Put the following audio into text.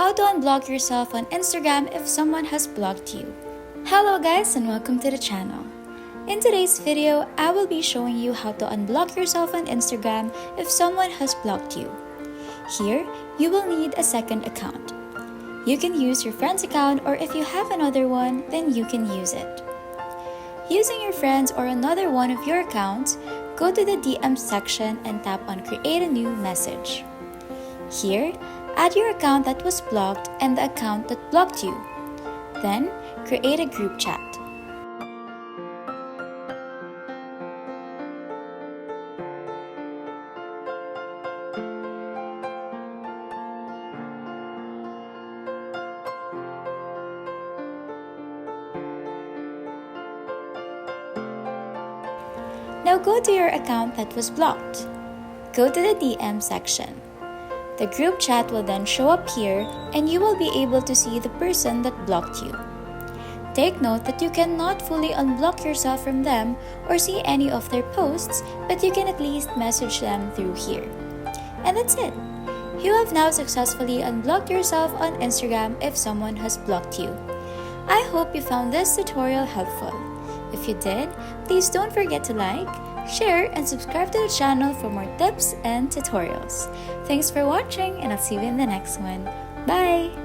How to unblock yourself on Instagram if someone has blocked you. Hello guys and welcome to the channel. In today's video, I will be showing you how to unblock yourself on Instagram if someone has blocked you. Here, you will need a second account. You can use your friend's account, or if you have another one, then you can use it. Using your friend's or another one of your accounts, go to the DM section and tap on Create a New Message. Here, add your account that was blocked and the account that blocked you. Then, create a group chat. Now go to your account that was blocked. Go to the DM section. The group chat will then show up here and you will be able to see the person that blocked you. Take note that you cannot fully unblock yourself from them or see any of their posts, but you can at least message them through here. And that's it. You have now successfully unblocked yourself on Instagram if someone has blocked you. I hope you found this tutorial helpful. If you did, please don't forget to like, share, and subscribe to the channel for more tips and tutorials. Thanks for watching, and I'll see you in the next one. Bye!